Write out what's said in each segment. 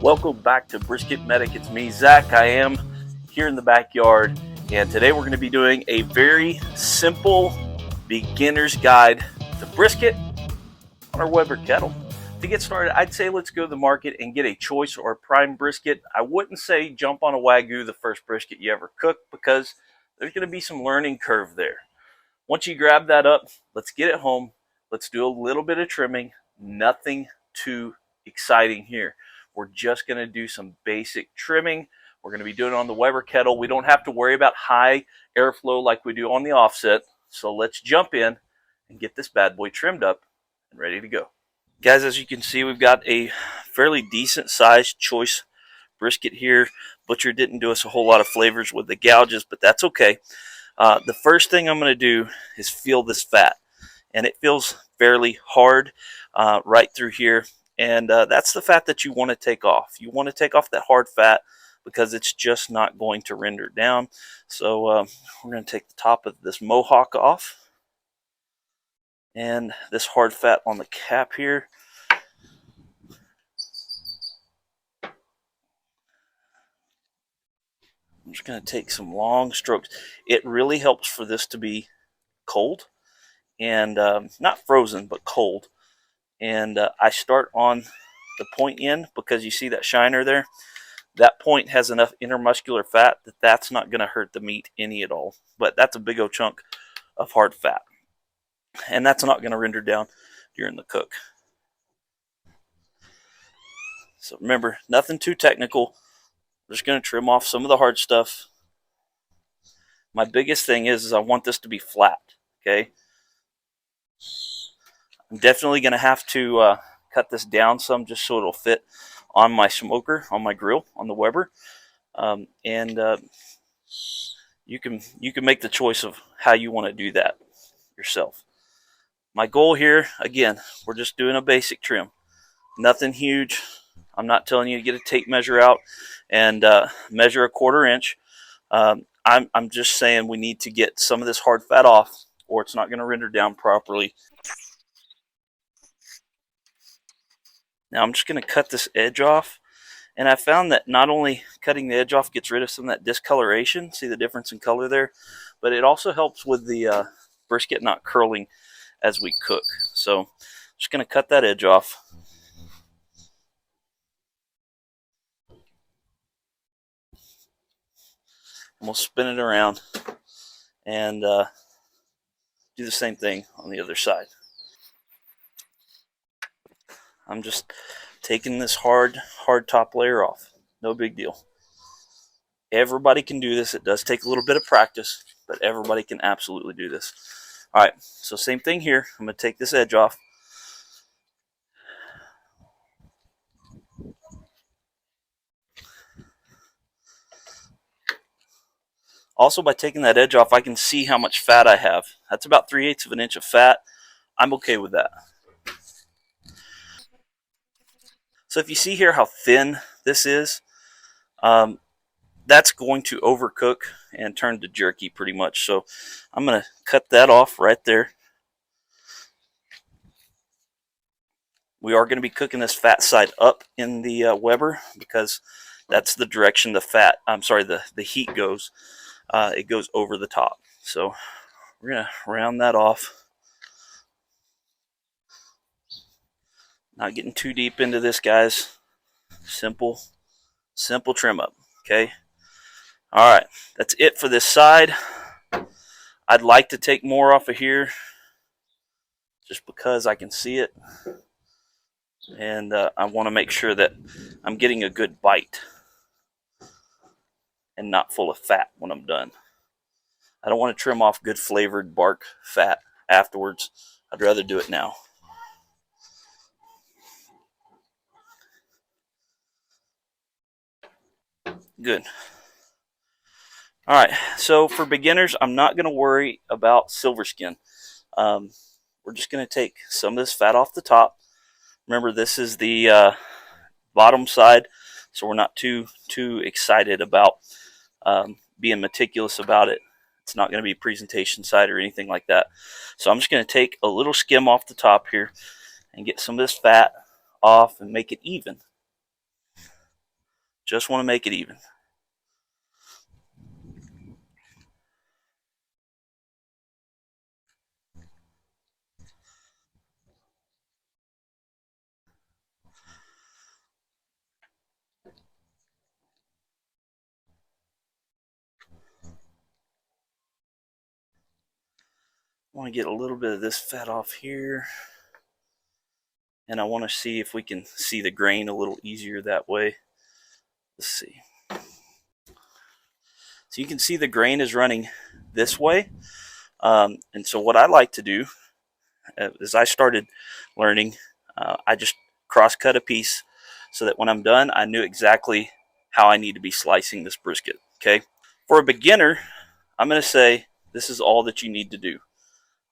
Welcome back to Brisket Medic. It's me, Zach. I am here in the backyard, and today we're going to be doing a very simple beginner's guide to brisket on our Weber kettle. To get started, I'd say let's go to the market and get a choice or a prime brisket. I wouldn't say jump on a Wagyu the first brisket you ever cook, because there's going to be some learning curve there. Once you grab that up, let's get it home. Let's do a little bit of trimming. Nothing too exciting here. We're just going to do some basic trimming. We're going to be doing it on the Weber kettle. We don't have to worry about high airflow like we do on the offset. So let's jump in and get this bad boy trimmed up and ready to go. Guys, as you can see, we've got a fairly decent sized choice brisket here. Butcher didn't do us a whole lot of flavors with the gouges, but that's okay. The first thing I'm going to do is feel this fat, and it feels fairly hard right through here. And that's the fat that you want to take off. You want to take off that hard fat because it's just not going to render down. So we're going to take the top of this mohawk off and this hard fat on the cap here. I'm just going to take some long strokes. It really helps for this to be cold and not frozen, but cold. And I start on the point end because you see that shiner there. That point has enough intermuscular fat that that's not going to hurt the meat any at all. But that's a big old chunk of hard fat, and that's not going to render down during the cook. So remember, nothing too technical. We're just going to trim off some of the hard stuff. My biggest thing is I want this to be flat, okay? I'm definitely going to have to cut this down some just so it'll fit on my smoker, on my grill, on the Weber. You can make the choice of how you want to do that yourself. My goal here, again, we're just doing a basic trim. Nothing huge. I'm not telling you to get a tape measure out and measure a 1/4 inch. I'm just saying we need to get some of this hard fat off, or it's not going to render down properly. Now I'm just going to cut this edge off, and I found that not only cutting the edge off gets rid of some of that discoloration, see the difference in color there, but it also helps with the brisket not curling as we cook. So I'm just going to cut that edge off. And we'll spin it around and do the same thing on the other side. I'm just taking this hard top layer off. No big deal. Everybody can do this. It does take a little bit of practice, but everybody can absolutely do this. All right, so same thing here. I'm going to take this edge off. Also, by taking that edge off, I can see how much fat I have. That's about 3/8 of an inch of fat. I'm okay with that. So if you see here how thin this is, that's going to overcook and turn to jerky pretty much. So I'm going to cut that off right there. We are going to be cooking this fat side up in the Weber because that's the direction the heat goes. It goes over the top. So we're going to round that off. Not getting too deep into this, guys. Simple trim up, okay? All right, that's it for this side. I'd like to take more off of here just because I can see it. And I want to make sure that I'm getting a good bite and not full of fat when I'm done. I don't want to trim off good flavored bark fat afterwards. I'd rather do it now. Good. All right, so for beginners, I'm not going to worry about silver skin. We're just going to take some of this fat off the top. Remember, this is the bottom side, so we're not too excited about being meticulous about it. It's not going to be presentation side or anything like that. So I'm just going to take a little skim off the top here and get some of this fat off and make it even. Just want to make it even. I want to get a little bit of this fat off here. And I want to see if we can see the grain a little easier that way. Let's see. So you can see the grain is running this way. And so what I like to do, as I started learning, I just cross-cut a piece so that when I'm done, I knew exactly how I need to be slicing this brisket, okay? For a beginner, I'm going to say this is all that you need to do.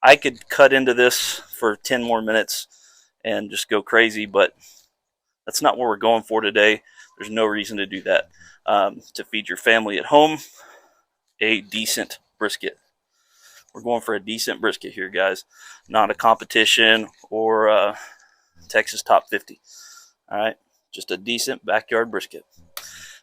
I could cut into this for 10 more minutes and just go crazy, but that's not what we're going for today. There's no reason to do that. To feed your family at home, a decent brisket. We're going for a decent brisket here, guys. Not a competition or a Texas Top 50. All right, just a decent backyard brisket.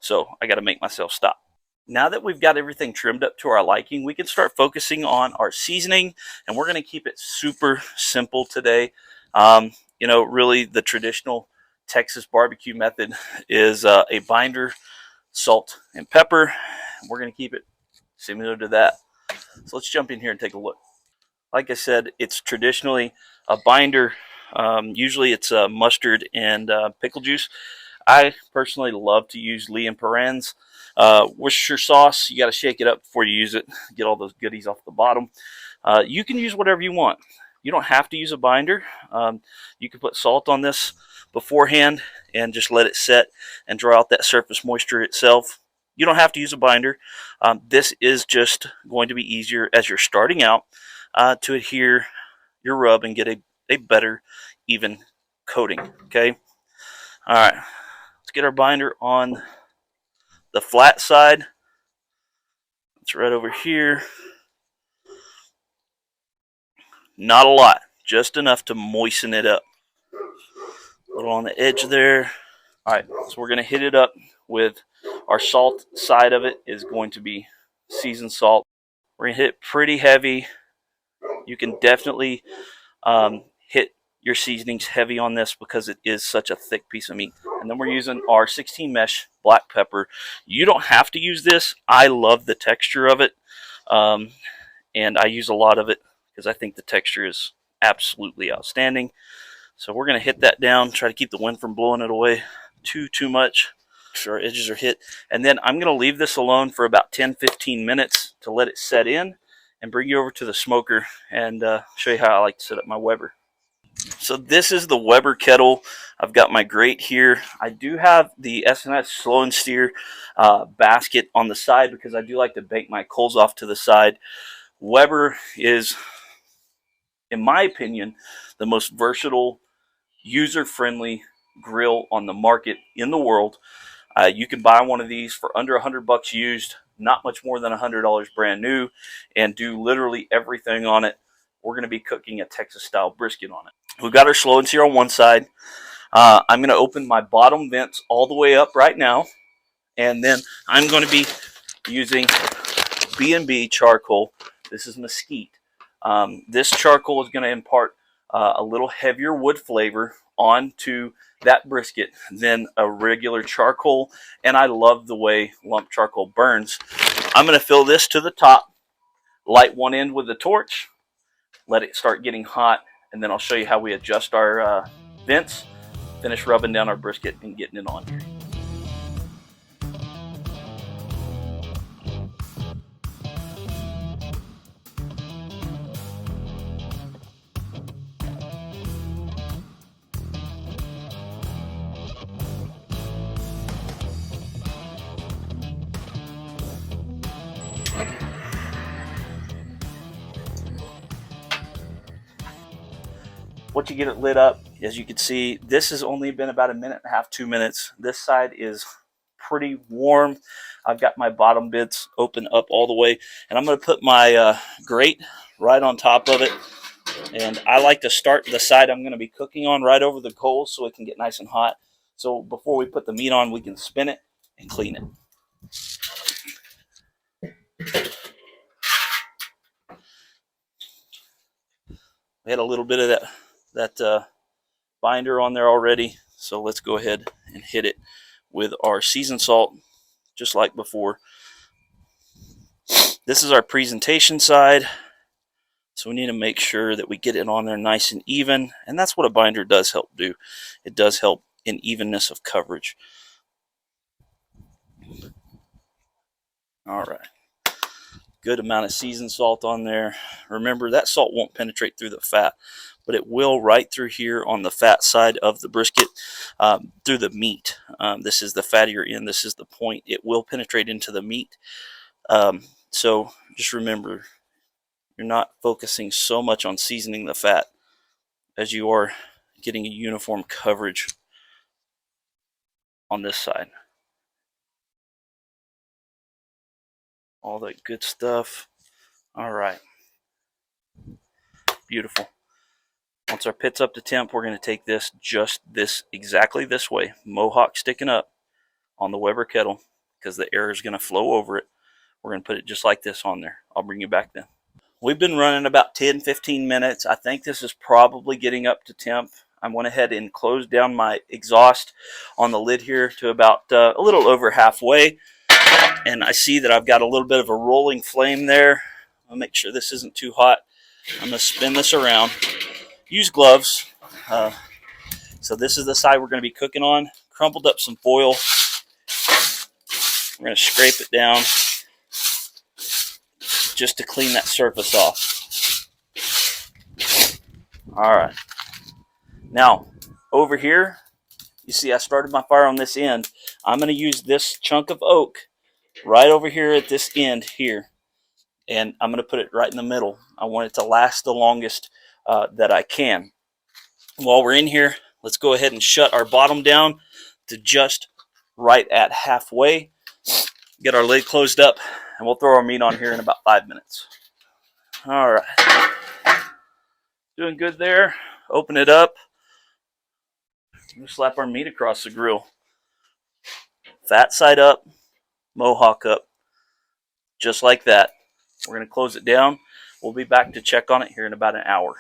So I got to make myself stop. Now that we've got everything trimmed up to our liking, we can start focusing on our seasoning, and we're going to keep it super simple today. You know, really the traditional Texas barbecue method is a binder, salt, and pepper. We're going to keep it similar to that. So let's jump in here and take a look. Like I said, it's traditionally a binder. Usually it's mustard and pickle juice. I personally love to use Lee and Perrins. Worcestershire sauce, you got to shake it up before you use it. Get all those goodies off the bottom. You can use whatever you want. You don't have to use a binder. You can put salt on this beforehand and just let it set and draw out that surface moisture itself. You don't have to use a binder. This is just going to be easier as you're starting out to adhere your rub and get a better, even coating. Okay. All right. Let's get our binder on the flat side. It's right over here. Not a lot, just enough to moisten it up. A little on the edge there. All right, so we're going to hit it up with our salt side of it is going to be seasoned salt. We're going to hit it pretty heavy. You can definitely hit your seasonings heavy on this because it is such a thick piece of meat. And then we're using our 16 mesh black pepper. You don't have to use this. I love the texture of it, and I use a lot of it because I think the texture is absolutely outstanding. So we're going to hit that down, try to keep the wind from blowing it away too much. Sure, our edges are hit. And then I'm going to leave this alone for about 10-15 minutes to let it set in and bring you over to the smoker and show you how I like to set up my Weber. So this is the Weber kettle. I've got my grate here. I do have the S&S Slow and Steer basket on the side because I do like to bake my coals off to the side. Weber is, in my opinion, the most versatile, user-friendly grill on the market in the world. You can buy one of these for under $100 used, not much more than $100 brand new, and do literally everything on it. We're going to be cooking a Texas-style brisket on it. We've got our slow and sear on one side. I'm going to open my bottom vents all the way up right now, and then I'm going to be using B&B charcoal. This is mesquite. This charcoal is going to impart a little heavier wood flavor onto that brisket than a regular charcoal, and I love the way lump charcoal burns. I'm going to fill this to the top, light one end with the torch, let it start getting hot, and then I'll show you how we adjust our vents, finish rubbing down our brisket and getting it on here. Once you get it lit up, as you can see, this has only been about a minute and a half, 2 minutes. This side is pretty warm. I've got my bottom bits open up all the way, and I'm going to put my grate right on top of it. And I like to start the side I'm going to be cooking on right over the coals so it can get nice and hot. So before we put the meat on, we can spin it and clean it. We had a little bit of that binder on there already, so let's go ahead and hit it with our seasoned salt just like before. This is our presentation side, so we need to make sure that we get it on there nice and even, and that's what a binder does help do. It does help in evenness of coverage. All right, good amount of seasoned salt on there. Remember, that salt won't penetrate through the fat, but it will right through here on the fat side of the brisket, through the meat. This is the fattier end, this is the point. It will penetrate into the meat. So just remember, you're not focusing so much on seasoning the fat as you are getting a uniform coverage on this side. All that good stuff. All right, beautiful. Once our pit's up to temp, we're going to take this exactly this way, mohawk sticking up on the Weber kettle, because the air is going to flow over it. We're going to put it just like this on there. I'll bring you back then. We've been running about 10-15 minutes. I think this is probably getting up to temp. I went ahead and closed down my exhaust on the lid here to about a little over halfway. And I see that I've got a little bit of a rolling flame there. I'll make sure this isn't too hot. I'm going to spin this around. Use gloves. So this is the side we're going to be cooking on. Crumpled up some foil. We're going to scrape it down just to clean that surface off. All right. Now, over here, you see I started my fire on this end. I'm going to use this chunk of oak right over here at this end here. And I'm going to put it right in the middle. I want it to last the longest that I can. While we're in here, let's go ahead and shut our bottom down to just right at halfway. Get our lid closed up, and we'll throw our meat on here in about 5 minutes. All right. Doing good there. Open it up. We'll slap our meat across the grill. Fat side up, mohawk up. Just like that. We're going to close it down. We'll be back to check on it here in about an hour.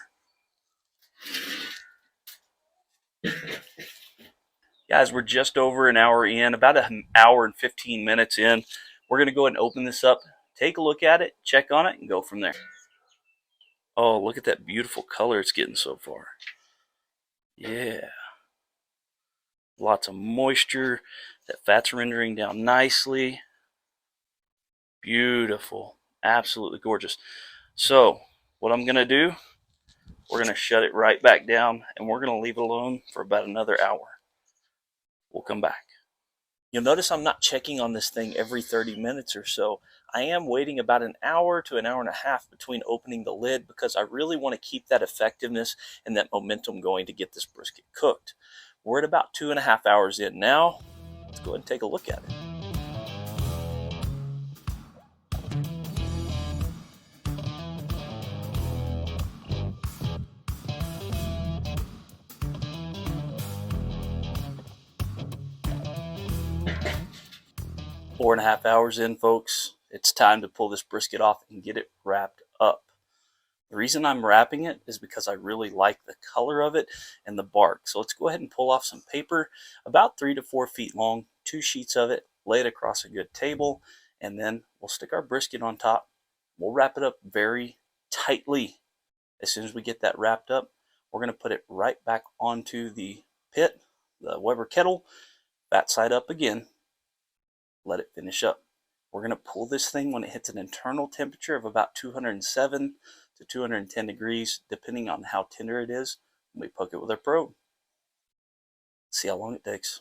Guys, we're just over an hour in, about an hour and 15 minutes in. We're going to go ahead and open this up, take a look at it, check on it, and go from there. Oh, look at that beautiful color it's getting so far. Yeah. Lots of moisture. That fat's rendering down nicely. Beautiful. Absolutely gorgeous. So, what I'm going to do, we're going to shut it right back down, and we're going to leave it alone for about another hour. We'll come back. You'll notice I'm not checking on this thing every 30 minutes or so. I am waiting about an hour to an hour and a half between opening the lid, because I really want to keep that effectiveness and that momentum going to get this brisket cooked. We're at about 2.5 hours in now. Let's go ahead and take a look at it. Four and a half hours in, folks. It's time to pull this brisket off and get it wrapped up. The reason I'm wrapping it is because I really like the color of it and the bark. So let's go ahead and pull off some paper about 3 to 4 feet long, 2 sheets of it, lay it across a good table, and then we'll stick our brisket on top. We'll wrap it up very tightly. As soon as we get that wrapped up, we're going to put it right back onto the pit, the Weber kettle, that side up again. Let it finish up. We're going to pull this thing when it hits an internal temperature of about 207 to 210 degrees, depending on how tender it is. We poke it with our probe. See how long it takes.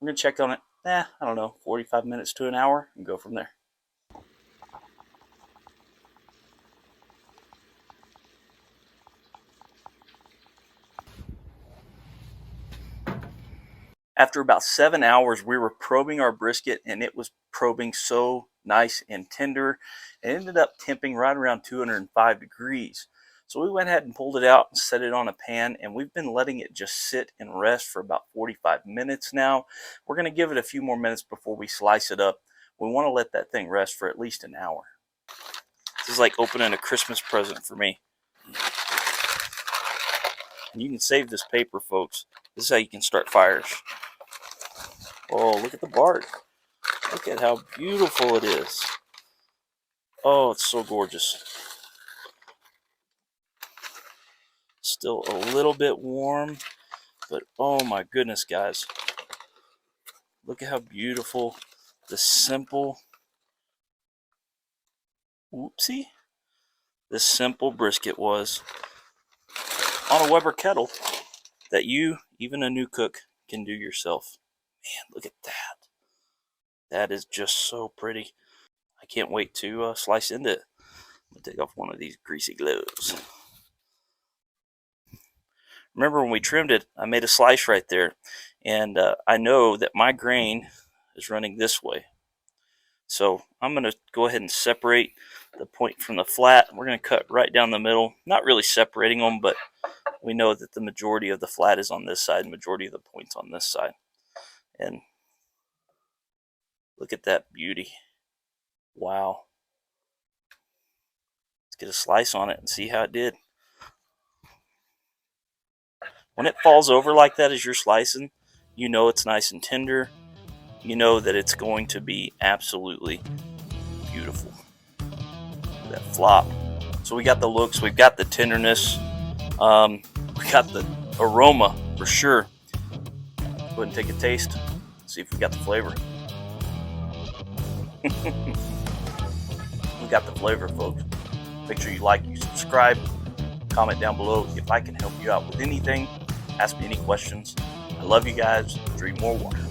We're going to check on it, I don't know, 45 minutes to an hour, and go from there. After about 7 hours, we were probing our brisket, and it was probing so nice and tender. It ended up temping right around 205 degrees. So we went ahead and pulled it out and set it on a pan, and we've been letting it just sit and rest for about 45 minutes now. We're going to give it a few more minutes before we slice it up. We want to let that thing rest for at least an hour. This is like opening a Christmas present for me. And you can save this paper, folks. This is how you can start fires. Oh, look at the bark. Look at how beautiful it is. Oh, it's so gorgeous. Still a little bit warm, but oh my goodness, guys. Look at how beautiful the simple, this simple brisket was on a Weber kettle that you, even a new cook, can do yourself. Man, look at that. That is just so pretty. I can't wait to slice into it. I'm going to take off one of these greasy gloves. Remember when we trimmed it, I made a slice right there. And I know that my grain is running this way. So I'm going to go ahead and separate the point from the flat. We're going to cut right down the middle. Not really separating them, but we know that the majority of the flat is on this side, the majority of the point's on this side. And look at that beauty. Wow. Let's get a slice on it and see how it did. When it falls over like that as you're slicing, you know it's nice and tender. You know that it's going to be absolutely beautiful. That flop. So we got the looks, we've got the tenderness, we got the aroma for sure. Go ahead and take a taste, see if we got the flavor. We got the flavor, folks. Make sure you like, you subscribe, comment down below if I can help you out with anything. Ask me any questions. I love you guys. Drink more water.